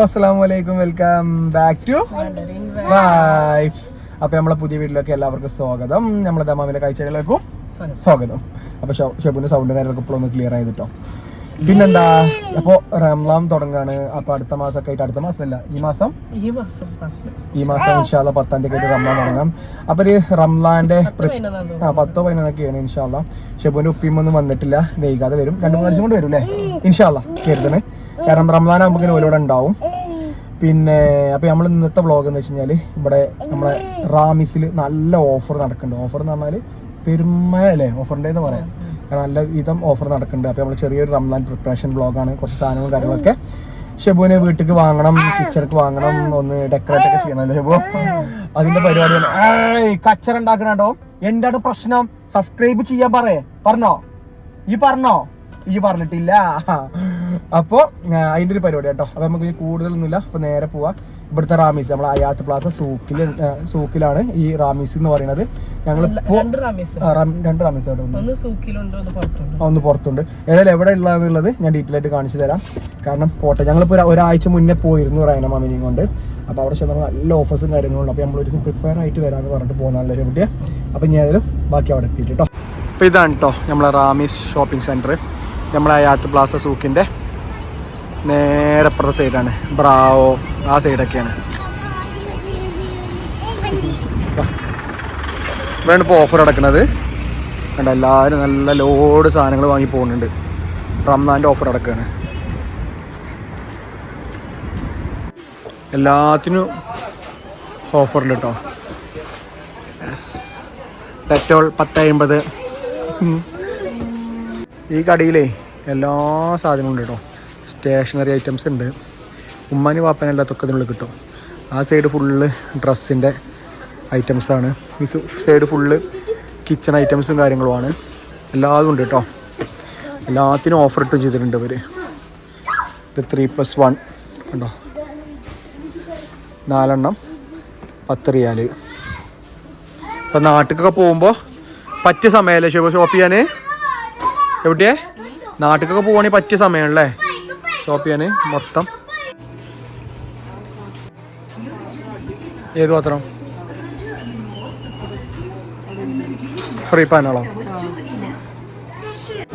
അസ്സലാമലൈക്കും, welcome back to vibes. അപ്പൊ നമ്മളെ പുതിയ വീട്ടിലേക്ക് എല്ലാവർക്കും സ്വാഗതം. നമ്മളെ ദമാമിലെ കാഴ്ചകളിലേക്കും സ്വാഗതം. അപ്പൊ ഷെബുന്റെ സൗണ്ട് നേരത്തെ ഇപ്പോഴൊന്ന് ക്ലിയർ ചെയ്തിട്ടോ. പിന്നെന്താ, അപ്പൊ റംലാൻ തുടങ്ങാണ്. അപ്പൊ അടുത്ത മാസമൊക്കെ ആയിട്ട്, അടുത്ത മാസമല്ല ഈ മാസം ഇൻഷാല്ല 10-ാം തീയതി ആയിട്ട് റംലാൻ തുടങ്ങാം. അപ്പൊ ഒരു റംലാന്റെ 10-11 ഇൻഷാല്ല. ഷെബുന്റെ ഉപ്പിമൊന്നും വന്നിട്ടില്ല, വൈകാതെ വരും. 2-3 ആഴ്ച കൊണ്ട് വരും അല്ലേ ഇൻഷാല്ല കരുതണ്. കാരണം റംലാൻ ആകുമ്പോൾ ഓലോടെ ഉണ്ടാവും. പിന്നെ അപ്പൊ നമ്മൾ ഇന്നത്തെ വ്ളോഗ് എന്ന് വെച്ച് കഴിഞ്ഞാല് ഇവിടെ നമ്മളെ റാമിസിൽ നല്ല ഓഫർ നടക്കുന്നുണ്ട്. ഓഫർ എന്ന് പറഞ്ഞാല് പെരുമഴ അല്ലേ ഓഫറിൻ്റെ എന്ന് പറയാം. കാരണം നല്ല വിധം ഓഫർ നടക്കുന്നുണ്ട്. അപ്പോൾ നമ്മൾ ചെറിയൊരു റംലാൻ പ്രിപ്പറേഷൻ വ്ളോഗാണ്. കുറച്ച് സാധനങ്ങളും കാര്യങ്ങളൊക്കെ ഷെബുവിന് വീട്ടിലേക്ക് വാങ്ങണം, കിച്ചണിക്ക് വാങ്ങണം, ഒന്ന് ഡെക്കറേറ്റ് ഒക്കെ ചെയ്യണം അല്ലേ ഷെബു? അതിന്റെ പരിപാടിയാണ്. കച്ചറ ഉണ്ടാക്കണോ? എന്താണ് പ്രശ്നം? സബ്സ്ക്രൈബ് ചെയ്യാൻ പറഞ്ഞോ? ഈ പറഞ്ഞിട്ടില്ല. അപ്പോൾ അതിൻ്റെ ഒരു പരിപാടി കേട്ടോ. അപ്പോൾ നമുക്ക് കൂടുതലൊന്നുമില്ല. അപ്പോൾ നേരെ പോവാം. ഇവിടുത്തെ റാമീസ് നമ്മളെ അയാത്ത് പ്ലാസ സൂക്കിലാണ് ഈ റാമീസ് എന്ന് പറയുന്നത്. ഞങ്ങൾ 2 റാമീസ് ഒന്ന് പുറത്തുണ്ട്. ഏതായാലും എവിടെ ഉള്ളതെന്നുള്ളത് ഞാൻ ഡീറ്റെയിൽ ആയിട്ട് കാണിച്ചു തരാം. കാരണം പോട്ടെ, ഞങ്ങളിപ്പോൾ ഒരാഴ്ച മുന്നേ പോയിരുന്നു റൈന മാമിനെയും കൊണ്ട്. അപ്പോൾ അവിടെ ചെന്നാൽ നല്ല ഓഫേഴ്സും കാര്യങ്ങളുണ്ട്. അപ്പോൾ നമ്മൾ ഒരു ദിവസം പ്രിപ്പയർ ആയിട്ട് വരാമെന്ന് പറഞ്ഞിട്ട് പോകുന്നതല്ലേ കുട്ടിയെ. അപ്പോൾ ഞാൻ ഏതായാലും ബാക്കി അവിടെ എത്തിയിട്ട് കേട്ടോ. അപ്പോൾ ഇതാണ് കേട്ടോ നമ്മളെ റാമീസ് ഷോപ്പിംഗ് സെൻറ്റർ. നമ്മളെ അയാത്ത് പ്ലാസ സൂക്കിൻ്റെ നേരെ അപ്പുറത്തെ സൈഡാണ്. ബ്രാവോ ആ സൈഡൊക്കെയാണ്. ഇവിടെയാണ് ഇപ്പോൾ ഓഫർ നടക്കുന്നത്. കണ്ട എല്ലാവരും നല്ല ലോഡ് സാധനങ്ങൾ വാങ്ങി പോകുന്നുണ്ട്. റംസാൻ്റെ ഓഫർ നടക്കുകയാണ്. എല്ലാത്തിനും ഓഫറുണ്ട് കേട്ടോ. ഡെറ്റോൾ 10.50. ഈ കടയിലേ എല്ലാ സാധനവും ഉണ്ട് കേട്ടോ. സ്റ്റേഷനറി ഐറ്റംസ് ഉണ്ട്. ഉമ്മാനി വാപ്പനെല്ലാത്തൊക്കെ ഇതിനുള്ളിൽ കിട്ടും. ആ സൈഡ് ഫുള്ള് ഡ്രസ്സിൻ്റെ ഐറ്റംസാണ്. ഈ സൈഡ് ഫുള്ള് കിച്ചൺ ഐറ്റംസും കാര്യങ്ങളുമാണ്. എല്ലാതും ഉണ്ട് കേട്ടോ. എല്ലാത്തിനും ഓഫർ ഇട്ടും ചെയ്തിട്ടുണ്ട് അവർ. ഇത് 3+1 ഉണ്ടോ, 4 എണ്ണം 10 റിയാൽ. ഇപ്പം നാട്ടിലൊക്കെ പോകുമ്പോൾ പറ്റിയ സമയമല്ലേ ഷോപ്പ് ചെയ്യാൻ? ഷെബുട്ടിയെ നാട്ടിലൊക്കെ പോവുകയാണെങ്കിൽ പറ്റിയ സമയമാണല്ലേ ഷോപ്പ് ചെയ്യാൻ. മൊത്തം ഏത് പാത്രം? ഫ്രൈ പാനാണോ?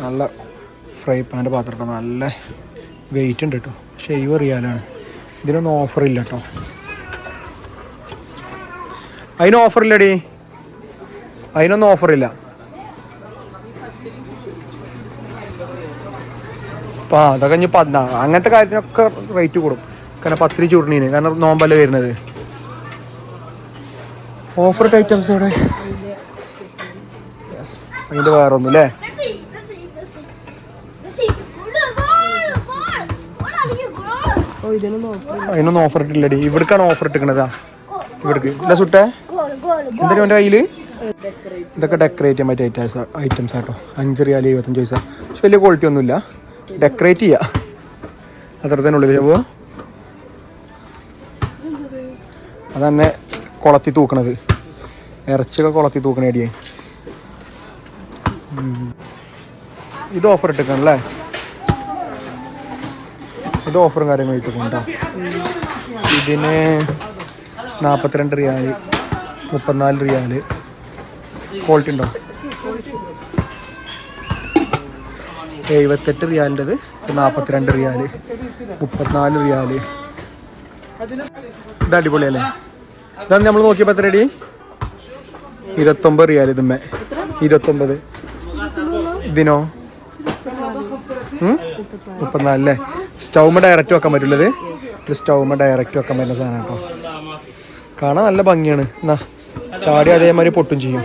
നല്ല ഫ്രൈ പാൻ്റെ പാത്രമൊക്കെ നല്ല വെയിറ്റ് ഉണ്ട് കേട്ടോ. 70 റിയാലാണ്. ഇതിനൊന്നും ഓഫറില്ല കേട്ടോ. അതിന് ഓഫറില്ലടി, അതിനൊന്നും ഓഫറില്ല. അപ്പോൾ അതൊക്കെ ഇനി അങ്ങനത്തെ കാര്യത്തിനൊക്കെ റേറ്റ് കൂടും. കാരണം 10 ചൂടിനീന്, കാരണം നോമ്പല്ലേ വരുന്നത്. ഓഫർ ഐറ്റംസ് ഇവിടെ. അതിൻ്റെ വേറെ ഒന്നും അല്ലേ? അതിനൊന്നും ഓഫർ ഇട്ടില്ലടി. ഇവിടേക്കാണ് ഓഫർ ഇട്ടിക്കണതാ. ഇവിടേക്ക് ഇല്ല സുട്ടേ. എന്തിനാ എൻ്റെ കയ്യിൽ? ഇതൊക്കെ ഡെക്കറേറ്റ് ചെയ്യാൻ പറ്റിയ ഐറ്റംസ് ആട്ടോ. 5 റിയാൽ 25 പൈസ. പക്ഷെ വലിയ ക്വാളിറ്റി ഒന്നുമില്ല. ഡെക്കറേറ്റ് ചെയ്യുക അത്ര തന്നെ ഉള്ളു. വരുമ്പോൾ അതന്നെ കുളത്തി തൂക്കണത്, ഇറച്ചിയൊക്കെ കുളത്തി തൂക്കണ അടിയേ. ഇത് ഓഫർ ഇട്ടേക്കണല്ലേ? ഇത് ഓഫറും കാര്യങ്ങളും ഇട്ടേക്കണ്ടോ. ഇതിന് 42 റിയാൽ 34 റിയാൽ. ക്വാളിറ്റി ഉണ്ടോ? 78 റിയാലിൻ്റെത് 42 റിയാൽ 34 റിയാൽ. ഇത് അടിപൊളിയല്ലേ? ഇതാണ് നമ്മൾ നോക്കിയപ്പോൾ എത്ര അടി? 29 റിയാൽ. ഇതുമ്മേ 29. ഇതിനോ 34 അല്ലേ? സ്റ്റൗമ്മ ഡയറക്റ്റ് വെക്കാൻ പറ്റുള്ളത്. ഇത് സ്റ്റൗമ്മ ഡയറക്റ്റ് വെക്കാൻ പറ്റുന്ന സാധനം കേട്ടോ. കാണാൻ നല്ല ഭംഗിയാണ്. എന്നാ ചാടി അതേമാതിരി പൊട്ടും ചെയ്യും.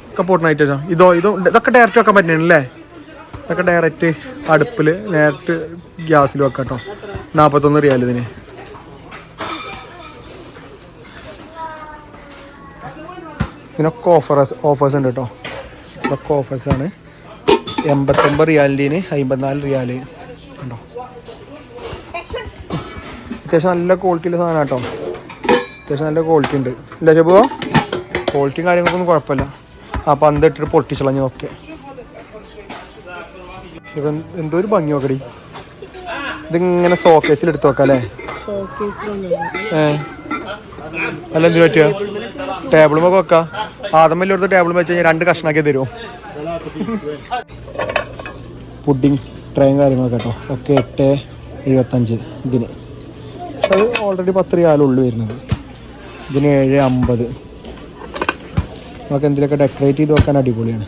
ഒക്കെ പൊട്ടണായിട്ടോ. ഇതൊക്കെ ഡയറക്റ്റ് വെക്കാൻ പറ്റുന്നല്ലേ? ഇതൊക്കെ ഡയറക്റ്റ് അടുപ്പിൽ നേരിട്ട് ഗ്യാസിൽ വെക്കാം കേട്ടോ. 41 റിയാൽ ഇതിന്. ഇതിനൊക്കെ ഓഫേഴ്സ് ഉണ്ട് കേട്ടോ. ഇതൊക്കെ ഓഫേഴ്സാണ്. 89 റിയാലിന് 54 റിയാൽ ഉണ്ടോ. അത്യാവശ്യം നല്ല ക്വാളിറ്റിയുള്ള സാധനം കേട്ടോ. അത്യാവശ്യം നല്ല ക്വാളിറ്റി ഉണ്ട്. ഇല്ല ഷെബുവോ? ക്വാളിറ്റിയും കാര്യങ്ങൾക്കൊന്നും കുഴപ്പമില്ല. ആ പന്തിട്ടിട്ട് പൊട്ടിച്ചളഞ്ഞ് നോക്കിയാൽ ഇവൻ എന്തോ ഒരു ഭംഗി നോക്കടി. ഇതിങ്ങനെ ഷോക്കേസിൽ എടുത്ത് വെക്കാം അല്ലേ? അല്ല എന്തിനു പറ്റുക? ടേബിളുമൊക്കെ വെക്കാം. ആദ്യം എടുത്ത് ടേബിൾ വെച്ച് കഴിഞ്ഞാൽ 2 കഷ്ണാക്കി തരുമോ? പുഡിങ് ട്രെയും കാര്യങ്ങളൊക്കെ കേട്ടോ. ഒക്കെ 8.75 ഇതിന്. അത് ഓൾറെഡി 10 റിയാലുള്ളൂ വരുന്നത്. ഇതിന് 7.50. നമുക്ക് എന്തിലൊക്കെ ഡെക്കറേറ്റ് ചെയ്ത് വെക്കാൻ അടിപൊളിയാണ്.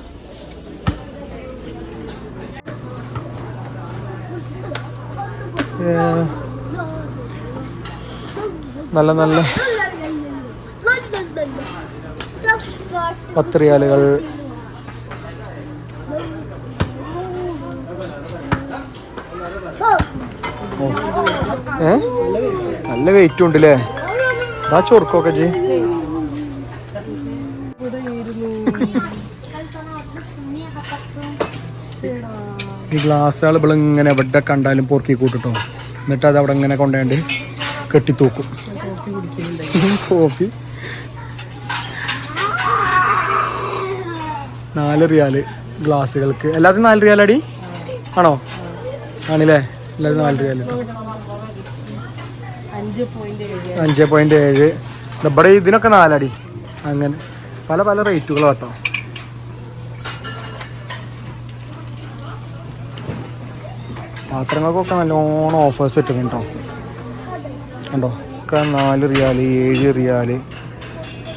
നല്ല നല്ല 10 റിയാലുകൾ. നല്ല വെയിറ്റും ഉണ്ട് അല്ലേ? ആ ചൊറുക്കൊക്കെ ജി. ഈ ഗ്ലാസ്സുകൾ ഇവിടെ ഇങ്ങനെ എവിടെ കണ്ടാലും പൊറുക്കി കൂട്ടിട്ടോ. എന്നിട്ട് അത് അവിടെ ഇങ്ങനെ കൊണ്ടുപോയി കെട്ടിത്തൂക്കും. Coffee 4 riyal ഗ്ലാസ്സുകൾക്ക്. എല്ലാത്തിനും 4 റിയാലടി ആണോ? ആണല്ലേ? എല്ലാത്തിനും 4 റിയാല്. 5.7. ഇവിടെ ഇതിനൊക്കെ 4 അടി. അങ്ങനെ പല പല റേറ്റുകൾ കേട്ടോ. പാത്രങ്ങൾക്കൊക്കെ നല്ലോണം ഓഫേഴ്സ് ഇട്ടിട്ടുണ്ട് കേട്ടോ. കണ്ടോ? ഒക്കെ 4 റിയാല്, 7 റിയാല്,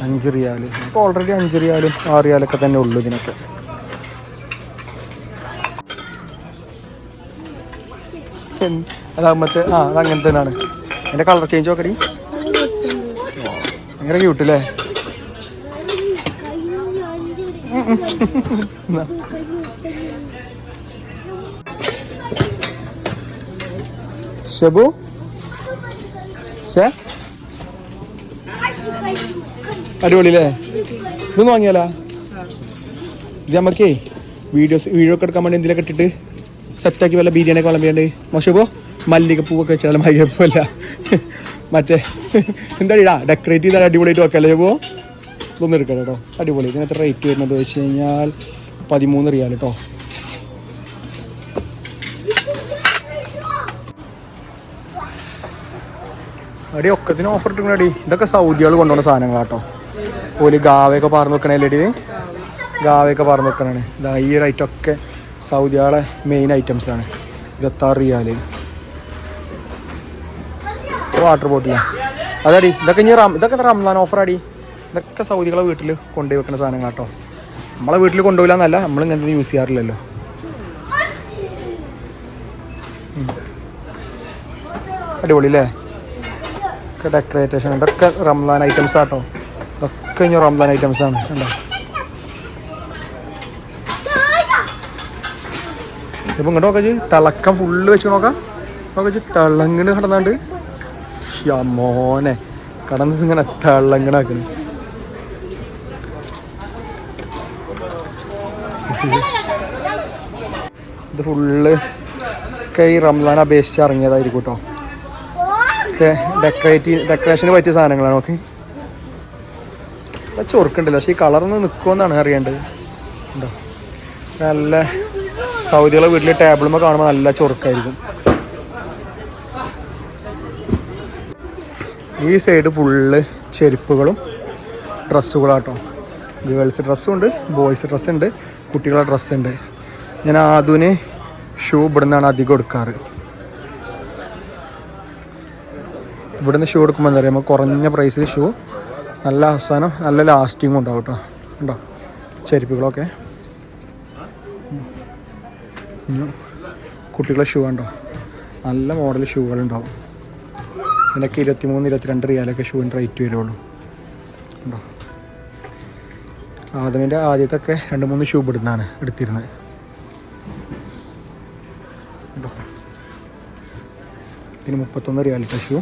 5 റിയാല്. ഇപ്പോൾ ഓൾറെഡി 5 റിയാലും 6 റിയാലൊക്കെ തന്നെ ഉള്ളൂ ഇതിനൊക്കെ. അതാകുമ്പത്തെ അതങ്ങനെ തന്നെയാണ്. എൻ്റെ കളർ ചേഞ്ച് നോക്കടി. ഭയങ്കര ക്യൂട്ടല്ലേ? ഷബു അടിപൊളിയല്ലേ? ഇതൊന്നും വാങ്ങിയാലോ? ഇത് നമുക്കേ വീഡിയോ ഒക്കെ എടുക്കാൻ വേണ്ടി എന്തിലൊക്കെ ഇട്ടിട്ട് സെറ്റാക്കി വല്ല ബിരിയാണി ഒക്കെ വിളമ്പിയാണ്ട്. മോശപ്പോ മല്ലികപ്പൂവൊക്കെ വെച്ചാൽ മല്ലികപ്പൂവല്ല, മറ്റേ എന്താ ഡെക്കറേറ്റ് ചെയ്താൽ അടിപൊളിയായിട്ട് വെക്കല്ലേ ഷബോ? ഇതൊന്നും എടുക്കാം കേട്ടോ. അടിപൊളി. ഇതിനകത്ത് റേറ്റ് വരുന്നത് വെച്ച് കഴിഞ്ഞാൽ 13 റിയാൽ കേട്ടോ. അടി ഒക്കത്തിന് ഓഫർ ഇട്ടിരിക്കണ അടി. ഇതൊക്കെ സൗദികൾ കൊണ്ടുപോകുന്ന സാധനങ്ങളാട്ടോ. ഓല് ഗാവയൊക്കെ പറന്ന് വെക്കണല്ലേ അടി? ഇത് ഗാവയൊക്കെ പറന്ന് വെക്കണാണ്. ഇതാ ഈ റൈറ്റൊക്കെ സൗദികളെ മെയിൻ ഐറ്റംസാണ്. 26 റിയാല്. വാട്ടർ ബോട്ടിലാണ് അതടി. ഇതൊക്കെ റംസാൻ ഓഫർ അടി. ഇതൊക്കെ സൗദികളെ വീട്ടിൽ കൊണ്ടുപോയി വെക്കുന്ന സാധനങ്ങളാട്ടോ. നമ്മളെ വീട്ടിൽ കൊണ്ടുപോയില്ല എന്നല്ല, നമ്മൾ ഇങ്ങനത്തെ യൂസ് ചെയ്യാറില്ലല്ലോ. അടിപൊളി അല്ലേ? ഒക്കെ ഡെക്കറേറ്റേഷൻ. ഇതൊക്കെ റംസാൻ ഐറ്റംസ് ആട്ടോ. ഇതൊക്കെ ഇനി റംസാൻ ഐറ്റംസ് ആണ്. കണ്ടോ? ഇപ്പം ഇങ്ങോട്ട് നോക്കാം. തിളക്കം ഫുള്ള് വെച്ച് നോക്കാം. നോക്കാം തിളങ്ങണ് കടന്നാണ്ട്. മോനെ കടന്ന് ഇങ്ങനെ തിളങ്ങണാക്കുന്നു. ഇത് ഫുള്ള് ഒക്കെ ഈ റംസാൻ അപേക്ഷിച്ച് ഇറങ്ങിയതായിരിക്കും കേട്ടോ. ഒക്കെ ഡെക്കറേഷന് പറ്റിയ സാധനങ്ങളാണ്. നോക്കി ചൊറുക്കുണ്ടല്ലോ, പക്ഷേ ഈ കളറൊന്ന് നിൽക്കുമെന്നാണ് അറിയേണ്ടത്. ഉണ്ടോ? നല്ല സൗദികളെ വീട്ടിൽ ടേബിളുമ്പോൾ കാണുമ്പോൾ നല്ല ചൊറുക്കായിരിക്കും. ഈ സൈഡ് ഫുള്ള് ചെരുപ്പുകളും ഡ്രസ്സുകളാട്ടോ. ഗേൾസ് ഡ്രസ്സും ഉണ്ട്, ബോയ്സ് ഡ്രസ്സുണ്ട്, കുട്ടികളുടെ ഡ്രസ്സുണ്ട്. ഞാൻ ആദ്യം ഷൂ ഇവിടുന്നാണ് അധികം എടുക്കാറ്. ഇവിടുന്ന് ഷൂ എടുക്കുമ്പോൾ എന്താ പറയുക, നമുക്ക് കുറഞ്ഞ പ്രൈസിൽ ഷൂ, നല്ല അവസാനം നല്ല ലാസ്റ്റിങ്ങും ഉണ്ടാവും കേട്ടോ. ഉണ്ടോ ചെരുപ്പുകളൊക്കെ? കുട്ടികളുടെ ഷൂ ഉണ്ടോ? നല്ല മോഡൽ ഷൂകളുണ്ടാവും. ഇതിനൊക്കെ 23-22 റിയാലൊക്കെ ഷൂവിന് റേറ്റ് വരുള്ളൂ. ഉണ്ടോ? ആദ്യമിൻ്റെ ആദ്യത്തൊക്കെ 2-3 ഷൂ ഇവിടുന്നാണ് എടുത്തിരുന്നത്. ഉണ്ടോ? ഇതിന് 31 റിയാലിൻ്റെ ഷൂ.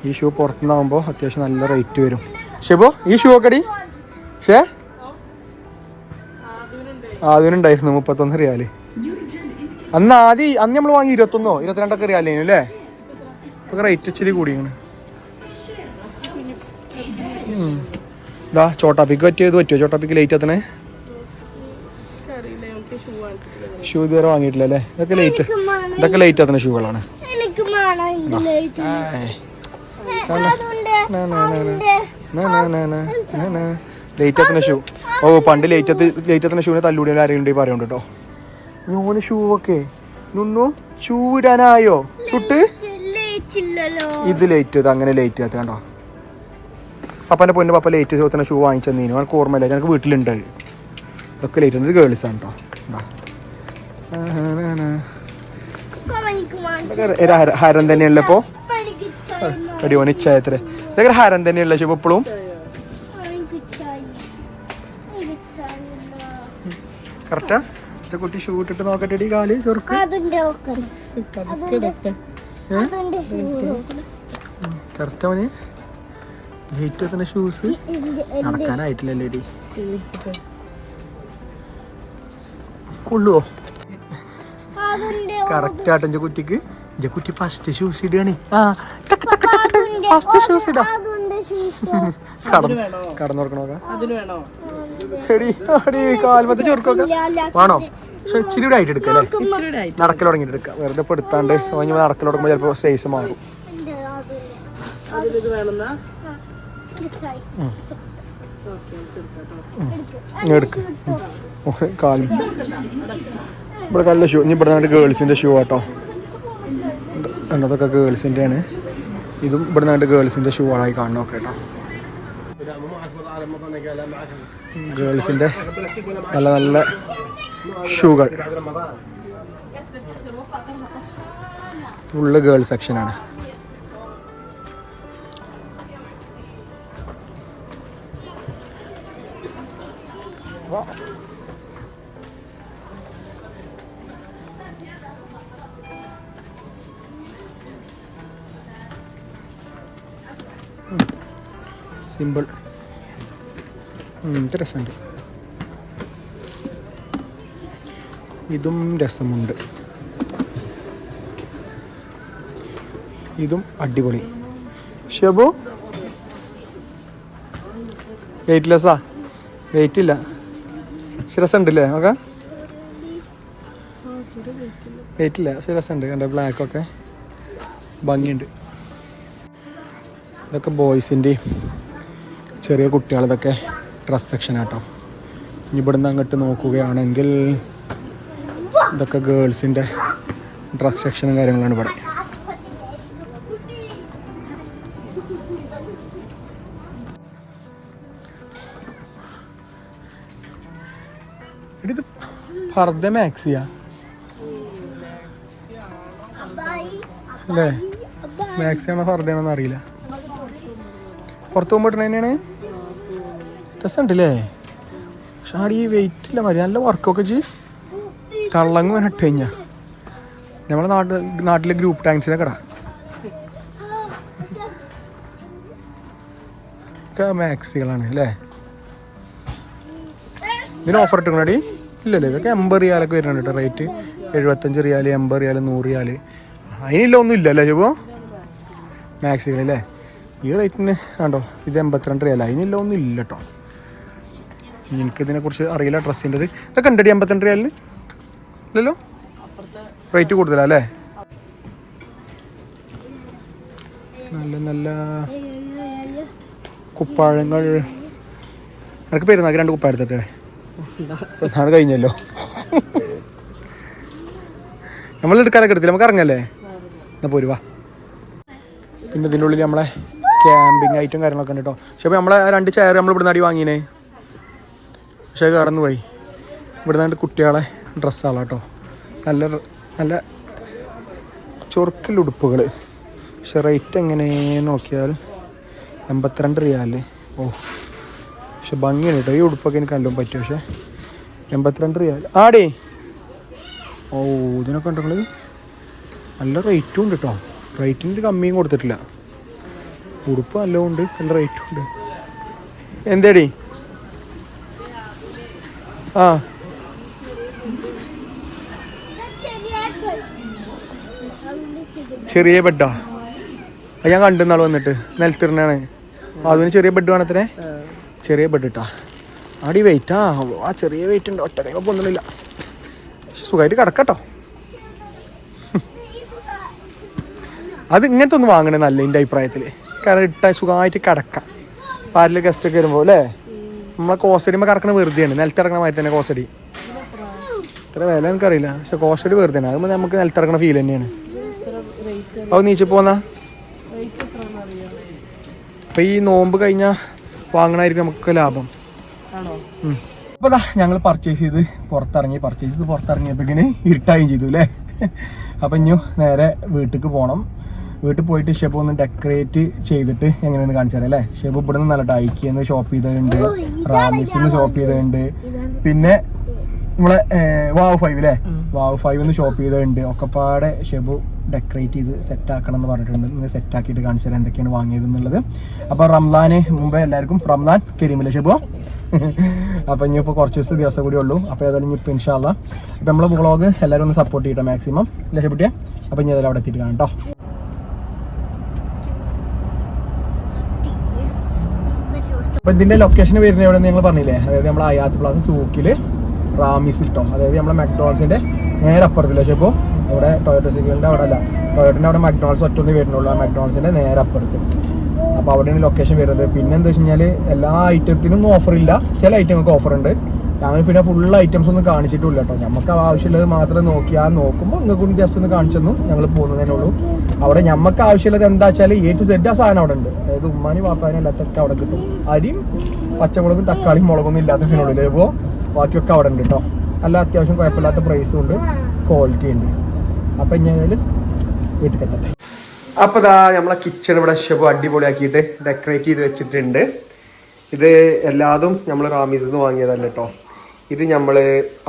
ഈ ഷൂ പുറത്തുനിന്നാകുമ്പോൾ അത്യാവശ്യം നല്ല റേറ്റ് വരും. ഷെബോ ഈ ഷൂ ഒക്കെ അടി? ഷേ ആദ്യമുണ്ടായിരുന്നു 31 റിയാല്. അന്ന് നമ്മൾ വാങ്ങി 21-22 റിയാലേനു അല്ലേ? ഇപ്പൊ റേറ്റ് ഇച്ചിരി കൂടിയാണ്. ചോട്ടാപ്പിക്ക് പറ്റിയത് പറ്റുമോ? ചോട്ടാപ്പിക്ക് ലേറ്റ് എത്തണേ? ഷൂ ഇതുവരെ വാങ്ങിയിട്ടില്ല അല്ലേ? ഇതൊക്കെ ലൈറ്റ് ആത്തുന്ന ഷൂകളാണ്. ലൈറ്റ് ആത്തുന്ന ഷൂ. ഓ പണ്ട് ലൈറ്റ് ആത്തുന്ന ഷൂവിനെ തല്ലൂടിയാൽ ആരെങ്കിലും പറയുന്നുണ്ട് കേട്ടോ. ന്യൂന് ഷൂ ഒക്കെ നുന്നു ഷൂ ഇടാനായോ ചുട്ട്? ഇത് ലൈറ്റ് അങ്ങനെ ലൈറ്റ് ആത്ത കണ്ടോ. പപ്പൻ്റെ പൊന്നു പപ്പ ലൈറ്റ് ചോത്തുന്ന ഷൂ വാങ്ങിച്ചെന്നീനു. എനിക്ക് ഓർമ്മയില്ല, എനിക്ക് വീട്ടിലുണ്ട്. ഇതൊക്കെ ലൈറ്റ് ഇത് ഗേൾസ് ആണ് കേട്ടോ. ഹരം തന്നെയുള്ള ഇപ്പോ അടി ഒനിച്ചായത്ര ഇതൊക്കെ ഹരം തന്നെയുള്ള ഷൂ ഇപ്പോഴും കറക്റ്റാ. കുട്ടി ഷൂ ഇട്ടിട്ട് നോക്കട്ടെ കാല് ചെറുക്ക് കറക്റ്റാ മോനെ. ലൈറ്റ് എത്തുന്ന ഷൂസ് നടക്കാനായിട്ടില്ലല്ലേ ഡി കൊള്ളുവോ? കറക്റ്റ് ആട്ടോ എന്റെ കുട്ടിക്ക്. എന്റെ കുട്ടി ഫസ്റ്റ് ഷൂസ് ഇടുകയാണ്. ഫസ്റ്റ് ഷൂസ് ഇടാ കടന്നുറക്കണോ കാൽമത്തെ ചെറുക്കൊക്കെ വേണോ? പക്ഷെ ഇച്ചിരി കൂടെ ആയിട്ട് എടുക്കല്ലേ? നടക്കൽ തുടങ്ങിയിട്ട് എടുക്കാം. വെറുതെ പെടുത്താണ്ട് നടക്കൽ തുടങ്ങുമ്പോൾ ചിലപ്പോൾ സൈസ് മാറും. എടുക്ക് കാലും ഇവിടെ നല്ല ഷൂ. ഇനി ഇവിടെ ഗേൾസിൻ്റെ ഷൂ ആട്ടോ. അതൊക്കെ ഗേൾസിൻ്റെ ആണ്. ഇതും ഇവിടെ നിന്നായിട്ട് ഗേൾസിൻ്റെ ഷൂ ആയി കാണണം കേട്ടോ. ഗേൾസിൻ്റെ നല്ല നല്ല ഷൂകൾ ഫുള്ള് ഗേൾസ് സെക്ഷനാണ്. സിമ്പിൾ ഇത് രസമുണ്ട്. ഇതും രസമുണ്ട്. ഇതും അടിപൊളി. ഷബു വെയിറ്റ്ലെസ്സാ? വെയിറ്റ് ഇല്ല, പക്ഷെ രസമുണ്ടല്ലേ? നോക്കാം. വെയിറ്റ് ഇല്ല പക്ഷെ രസമുണ്ട്. കണ്ട ബ്ലാക്കൊക്കെ ഭംഗിയുണ്ട്. ഇതൊക്കെ ബോയ്സിൻ്റെയും ചെറിയ കുട്ടികളതൊക്കെ ഡ്രസ് സെക്ഷൻ ആട്ടോ. ഇനി ഇവിടുന്ന് അങ്ങോട്ട് നോക്കുകയാണെങ്കിൽ ഇതൊക്കെ ഗേൾസിൻ്റെ ഡ്രസ് സെക്ഷനും കാര്യങ്ങളാണ് ഇവിടെ. ഇത് ഫർദ മാക്സിയാ അല്ലേ? മാക്സിയാണോ ഫർദയാണോന്ന് അറിയില്ല. പുറത്ത് പോകുമ്പോൾ ഇട്ടണ തന്നെയാണ്. രസമുണ്ടല്ലേ? പക്ഷെ ആടെ ഈ വെയിറ്റ് ഇല്ല മതി. നല്ല വർക്കൊക്കെ ചെയ്ത് തള്ളങ്ങ് ഇട്ട് കഴിഞ്ഞാൽ നമ്മളെ നാട്ടിലെ ഗ്രൂപ്പ് ടാങ്ക്സിനെ കട ഒക്കെ മാക്സികളാണ് അല്ലേ? ഇതിന് ഓഫർ ഇട്ടുകൊണ്ടടി ഇല്ലല്ലേ? ഇതൊക്കെ 80 റിയാലൊക്കെ വരുന്നുണ്ട് കേട്ടോ റേറ്റ്. 75 റിയാൽ, 80 റിയാൽ, 100 റിയാൽ. അതിനില്ല ഒന്നും ഇല്ലല്ലേ ചോപ്പോ മാക്സികളല്ലേ? ഈ റേറ്റിന് കണ്ടോ ഇത് 82 റിയാൽ. അതിനില്ല ഒന്നും ഇല്ല കേട്ടോ. എനിക്കിതിനെക്കുറിച്ച് അറിയില്ല ഡ്രസ്സിൻ്റെ. ഇതൊക്കെ ഉണ്ടടി 82 റിയാലിന് ഇല്ലല്ലോ? റേറ്റ് കൂടുതലാണ് അല്ലേ? നല്ല നല്ല കുപ്പാഴങ്ങൾ. എനിക്ക് പെരുന്നാൾക്ക് 2 കുപ്പായ എടുത്തിട്ടേ. പെരുന്നാൾ കഴിഞ്ഞല്ലോ. നമ്മൾ എടുക്കാനൊക്കെ എടുത്തില്ല, നമുക്ക് ഇറങ്ങല്ലേ? എന്നാൽ പോരുവാ. പിന്നെ ഇതിൻ്റെ ഉള്ളിൽ നമ്മളെ ക്യാമ്പിങ് ഐറ്റം കാര്യങ്ങളൊക്കെ ഉണ്ട് കേട്ടോ. പക്ഷേ അപ്പോൾ നമ്മളെ 2 ചെയർ നമ്മൾ ഇവിടെ നടി വാങ്ങിയേ. പക്ഷേ കടന്നു പോയി. ഇവിടെ നിന്നാണ്ട് കുട്ടികളെ ഡ്രസ്സാണ് കേട്ടോ. നല്ല നല്ല ചൊറുക്കലുടുപ്പുകൾ. പക്ഷെ റേറ്റ് എങ്ങനെ നോക്കിയാൽ 82 റിയാൽ. ഓ പക്ഷെ ഭംഗിയാണ് കേട്ടോ. ഈ ഉടുപ്പൊക്കെ എനിക്ക് നല്ലോണം പറ്റും. പക്ഷേ 82 റിയാൽ ആടേ. ഓ ഇതിനൊക്കെ ഉണ്ടെങ്കിൽ നല്ല റേറ്റും ഉണ്ട് കേട്ടോ. റേറ്റിന് കമ്മിയും കൊടുത്തിട്ടില്ല. ഉടുപ്പ് നല്ലതും ഉണ്ട്, നല്ല റേറ്റും ഉണ്ട്. എന്തേടി? ആ ചെറിയ ബെഡാ? അത് ഞാൻ കണ്ടു നാൾ വന്നിട്ട്. നിലത്തിരുന്നാണ്. അതിന് ചെറിയ ബെഡ് വേണത്രേ. ചെറിയ ബെഡ് ഇട്ടാ അടി വെയിറ്റ്. ആ ചെറിയ വെയിറ്റ് ഉണ്ട്. ഒറ്റ കൈ ഒന്നുമില്ല. സുഖമായിട്ട് കിടക്കട്ടോ. അത് ഇങ്ങനത്തെ ഒന്ന് വാങ്ങണേ നല്ല എൻ്റെ അഭിപ്രായത്തിൽ. കാരണം ഇട്ടാൽ സുഖമായിട്ട് കിടക്കാം. പാലിൽ ഗസ്റ്റൊക്കെ വരുമ്പോൾ അല്ലേ. നമ്മളെ കോസ്റ്റഡിയുമ്പോൾ കിടക്കണ വെറുതെയാണ്, നിലത്തിറങ്ങണ മാതിരി തന്നെ കോസ്റ്റഡി. ഇത്ര വില എനിക്കറിയില്ല, പക്ഷെ കോസ്റ്റഡി വെറുതെയാണ്. അതുമ്പോൾ നമുക്ക് നിലത്തിറങ്ങണ ഫീൽ തന്നെയാണ്. അത് നീച്ച് പോന്നാ അപ്പം ഈ നോമ്പ് കഴിഞ്ഞാൽ വാങ്ങണമായിരിക്കും നമുക്ക് ലാഭം. അപ്പോൾ അതാ ഞങ്ങൾ പർച്ചേസ് ചെയ്ത് പുറത്തിറങ്ങിയപ്പോഴേക്കിന് ഇരുട്ടായും ചെയ്തു അല്ലേ. അപ്പം ഇനി നേരെ വീട്ടിലേക്ക് പോകണം. വീട്ടിൽ പോയിട്ട് ഷെബു ഒന്ന് ഡെക്കറേറ്റ് ചെയ്തിട്ട് എങ്ങനെയൊന്ന് കാണിച്ചു തരാം അല്ലേ. ഷെബു ഇവിടെ നിന്ന് നല്ല ഡൈക്കിന്ന് ഷോപ്പ് ചെയ്തതുണ്ട്, റാമിസിന്ന് ഷോപ്പ് ചെയ്തതുണ്ട്, പിന്നെ നമ്മളെ വാവ് 5 അല്ലേ, വാവ് 5 ഷോപ്പ് ചെയ്തതുണ്ട്. ഒക്കെപ്പാടെ ഷെബു ഡെക്കറേറ്റ് ചെയ്ത് സെറ്റാക്കണം എന്ന് പറഞ്ഞിട്ടുണ്ട്. ഇന്ന് സെറ്റാക്കിയിട്ട് കാണിച്ചു തരാം എന്തൊക്കെയാണ് വാങ്ങിയത് എന്നുള്ളത്. അപ്പോൾ റംലാന് മുമ്പേ എല്ലാവർക്കും റംലാൻ കരീമില്ലേ ഷെബു. അപ്പം ഇനിയിപ്പോൾ കുറച്ച് ദിവസം കൂടി ഉള്ളൂ. അപ്പോൾ ഏതായാലും ഇനിയിപ്പോൾ ഇൻഷാ അല്ലാ ഇപ്പം നമ്മളെ വ്ളോഗ് എല്ലാവരും ഒന്ന് സപ്പോർട്ട് ചെയ്യട്ടോ മാക്സിമം അല്ലേ ഷെബുട്ടിയെ. അപ്പം ഇനി ഏതായാലും അവിടെ എത്തിയിട്ട് കാണാം കേട്ടോ. അപ്പോൾ ഇതിൻ്റെ ലൊക്കേഷൻ വരുന്നത് എവിടെ ഞങ്ങൾ പറഞ്ഞില്ലേ, അതായത് നമ്മൾ അയാത്ത് പ്ലാസ സൂക്കിൽ റാമിസിൽ കേട്ടോ. അതായത് നമ്മളെ മക്ഡോണൾസിൻ്റെ നേരെ അപ്പുറത്തില്ല ഷെബു. അവിടെ ടൊയോട്ടോ സൈക്കിളിൻ്റെ അവിടെ അല്ല, ടൊയോട്ടിൻ്റെ അവിടെ മക്ഡോണൾസ് ഒറ്റൊന്നേ വരുന്നുള്ളൂ. ആ മക്ഡോണൾസിൻ്റെ നേരെ അപ്പുറത്ത്. അപ്പോൾ അവിടെയാണ് ലൊക്കേഷൻ വരുന്നത്. പിന്നെ എന്താ വെച്ച് കഴിഞ്ഞാൽ എല്ലാ ഐറ്റത്തിനും ഓഫറില്ല, ചില ഐറ്റങ്ങൾക്ക് ഓഫറുണ്ട്. ഞങ്ങൾ പിന്നെ ഫുൾ ഐറ്റംസ് ഒന്നും കാണിച്ചിട്ടില്ല കേട്ടോ. നമുക്ക് ആവശ്യമുള്ളത് മാത്രം നോക്കുമ്പോൾ നിങ്ങൾക്ക് ജസ്റ്റ് ഒന്ന് കാണിച്ചെന്നു ഞങ്ങൾ പോകുന്നതേ ഉള്ളൂ. അവിടെ നമുക്ക് ആവശ്യമുള്ളത് എന്താ വെച്ചാൽ A to Z ആ സാധനം അവിടെ ഉണ്ട്. അതായത് ഉമ്മാനി വാപ്പാനും എല്ലാത്തൊക്കെ അവിടെ കിട്ടും. അരിയും പച്ചമുളകും തക്കാളിയും മുളകൊന്നും ഇല്ലാത്തതിനുള്ളിൽ ഇപ്പോൾ ബാക്കിയൊക്കെ അവിടെ ഉണ്ട് കേട്ടോ. നല്ല അത്യാവശ്യം കുഴപ്പമില്ലാത്ത പ്രൈസും ഉണ്ട്, ക്വാളിറ്റി ഉണ്ട്. അപ്പം ഇനി വീട്ടിൽ എത്തട്ടെ. അപ്പോൾ ഇതാ നമ്മളെ കിച്ചൺ ഇവിടെ ഷെബു അടിപൊളിയാക്കിയിട്ട് ഡെക്കറേറ്റ് ചെയ്ത് വെച്ചിട്ടുണ്ട്. ഇത് എല്ലാതും നമ്മൾ റാമീസിൽ നിന്ന് വാങ്ങിയതല്ല കേട്ടോ. ഇത് നമ്മൾ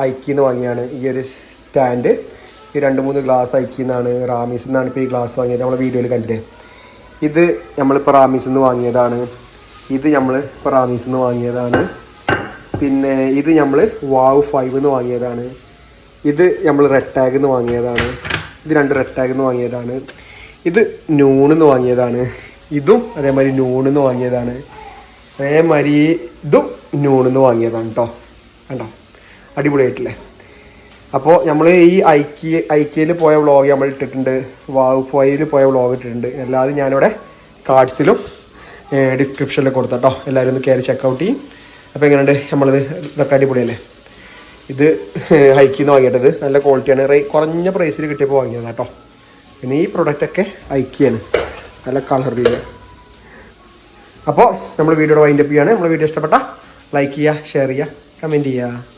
ഐക്കിന്ന് വാങ്ങിയാണ്. ഈ ഒരു സ്റ്റാൻഡ്, ഈ 2-3 ഗ്ലാസ് ഐക്കിന്നാണ്, റാമീസിൽ നിന്നാണ് ഇപ്പോൾ ഈ ഗ്ലാസ് വാങ്ങിയത്. നമ്മളെ വീഡിയോയിൽ കണ്ടില്ലേ. ഇത് നമ്മളിപ്പോൾ റാമീസിൽ നിന്ന് വാങ്ങിയതാണ്. ഇത് നമ്മൾ ഇപ്പോൾ റാമീസിൽ നിന്ന് വാങ്ങിയതാണ്. പിന്നെ ഇത് നമ്മൾ വാവ് 5 എന്ന് വാങ്ങിയതാണ്. ഇത് നമ്മൾ റെഡ് ടാഗിൽ നിന്ന് വാങ്ങിയതാണ്. ഇത് 2 റെഡ് ടാഗിൽ നിന്ന് വാങ്ങിയതാണ്. ഇത് നൂണിൽ നിന്ന് വാങ്ങിയതാണ്. ഇതും അതേമാതിരി നൂണിൽ നിന്ന് വാങ്ങിയതാണ്. അതേമാതിരി ഇതും നൂണിൽ നിന്ന് വാങ്ങിയതാണ് കേട്ടോ. കണ്ടോ, അടിപൊളിയായിട്ടില്ലേ. അപ്പോൾ നമ്മൾ ഈ ഐക്യയിൽ പോയ വ്ളോഗ് നമ്മൾ ഇട്ടിട്ടുണ്ട്, വാവ് 5 പോയ വ്ളോഗ് ഇട്ടിട്ടുണ്ട്. എല്ലാവരും ഞാനിവിടെ കാർഡ്സിലും ഡിസ്ക്രിപ്ഷനിൽ കൊടുത്തട്ടോ. എല്ലാവരും ഒന്ന് കയറി ചെക്കൗട്ട് ചെയ്യും. അപ്പോൾ എങ്ങനെയുണ്ട് നമ്മളിത്, ഇതൊക്കെ അടിപൊളിയല്ലേ. ഇത് ഹൈക്കിൽ നിന്ന് വാങ്ങിയിട്ടത് നല്ല ക്വാളിറ്റിയാണ്. കുറഞ്ഞ പ്രൈസിൽ കിട്ടിയപ്പോൾ വാങ്ങിയത് കേട്ടോ. പിന്നെ ഈ പ്രൊഡക്റ്റൊക്കെ ഐക്കിയാണ്, നല്ല കളറിൽ. അപ്പോൾ നമ്മൾ വീഡിയോയുടെ വൈൻഡപ്പ് ചെയ്യാണ്. നമ്മൾ വീഡിയോ ഇഷ്ടപ്പെട്ടാൽ ലൈക്ക് ചെയ്യുക, ഷെയർ ചെയ്യുക, കമൻറ്റ് ചെയ്യുക.